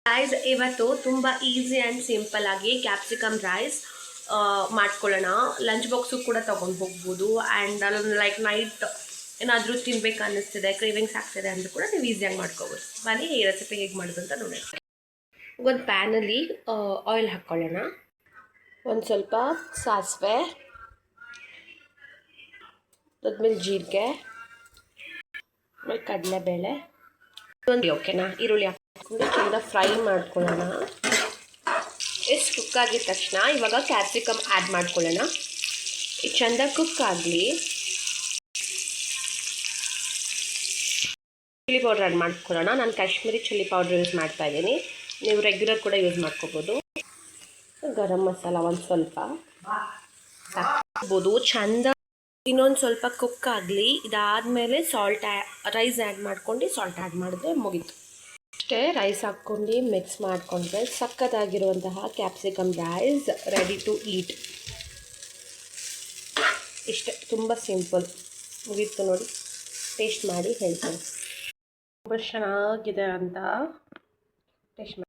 Rice ಇವತ್ತು ತುಂಬ easy and simple ಆಗಿ ಕ್ಯಾಪ್ಸಿಕಮ್ ರೈಸ್ ಮಾಡ್ಕೊಳ್ಳೋಣ. ಲಂಚ್ ಬಾಕ್ಸು ಕೂಡ ತೊಗೊಂಡು ಹೋಗ್ಬೋದು. ಆ್ಯಂಡ್ ಅಲ್ಲೊಂದು ಲೈಕ್ ನೈಟ್ ಏನಾದರೂ ತಿನ್ಬೇಕು ಅನ್ನಿಸ್ತಿದೆ, ಕ್ರೇವಿಂಗ್ಸ್ ಆಗ್ತಿದೆ ಅಂದರೂ ಕೂಡ ನೀವು ಈಸಿಯಾಗಿ ಮಾಡ್ಕೋಬೋದು. ಬನ್ನಿ ಈ ರೆಸಿಪಿ ಹೇಗೆ ಮಾಡೋದು ಅಂತ ನೋಡೋಣ. ಒಂದು ಪ್ಯಾನಲ್ಲಿ ಆಯಿಲ್ ಹಾಕ್ಕೊಳ್ಳೋಣ. ಒಂದು ಸ್ವಲ್ಪ ಸಾಸಿವೆ, ಅದಾದ್ಮೇಲೆ ಜೀರಿಗೆ, ಆಮೇಲೆ ಕಡಲೆಬೇಳೆ, ಓಕೆನಾ, ಈರುಳ್ಳಿ ಹಾಕ್ಕೊಂಡು ಚೆಂದ ಫ್ರೈ ಮಾಡ್ಕೊಳ್ಳೋಣ. ಎಷ್ಟು ಕುಕ್ ಆಗಿದ ತಕ್ಷಣ ಇವಾಗ ಕ್ಯಾಪ್ಸಿಕಮ್ ಆ್ಯಡ್ ಮಾಡ್ಕೊಳ್ಳೋಣ. ಇದು ಚೆಂದ ಕುಕ್ ಆಗಲಿ. ಚಿಲ್ಲಿ ಪೌಡ್ರ್ ಆ್ಯಡ್ ಮಾಡ್ಕೊಳ್ಳೋಣ. ನಾನು ಕಾಶ್ಮೀರಿ ಚಿಲ್ಲಿ ಪೌಡ್ರ್ ಯೂಸ್ ಮಾಡ್ತಾ ಇದ್ದೀನಿ, ನೀವು ರೆಗ್ಯುಲರ್ ಕೂಡ ಯೂಸ್ ಮಾಡ್ಕೋಬೋದು. ಗರಂ ಮಸಾಲ ಒಂದು ಸ್ವಲ್ಪ ಹಾಕ್ಬೋದು. ಚೆಂದ ಇನ್ನೊಂದು ಸ್ವಲ್ಪ ಕುಕ್ ಆಗಲಿ. ಇದಾದಮೇಲೆ ರೈಸ್ ಆ್ಯಡ್ ಮಾಡ್ಕೊಂಡು ಸಾಲ್ಟ್ ಆ್ಯಡ್ ಮಾಡಿದ್ರೆ ಮುಗೀತು. ಅಷ್ಟೇ, ರೈಸ್ ಹಾಕ್ಕೊಂಡು ಮಿಕ್ಸ್ ಮಾಡಿಕೊಂಡ್ರೆ ಸಕ್ಕತ್ತಾಗಿರುವಂತಹ capsicum rice ready to eat. ಇಷ್ಟೇ, ತುಂಬ ಸಿಂಪಲ್, ಮುಗೀತು ನೋಡಿ. ಟೇಸ್ಟ್ ಮಾಡಿ ಹೇಳ್ತೀನಿ ತುಂಬ ಚೆನ್ನಾಗಿದೆ ಅಂತ. ಟೇಸ್ಟ್ ಮಾಡಿ.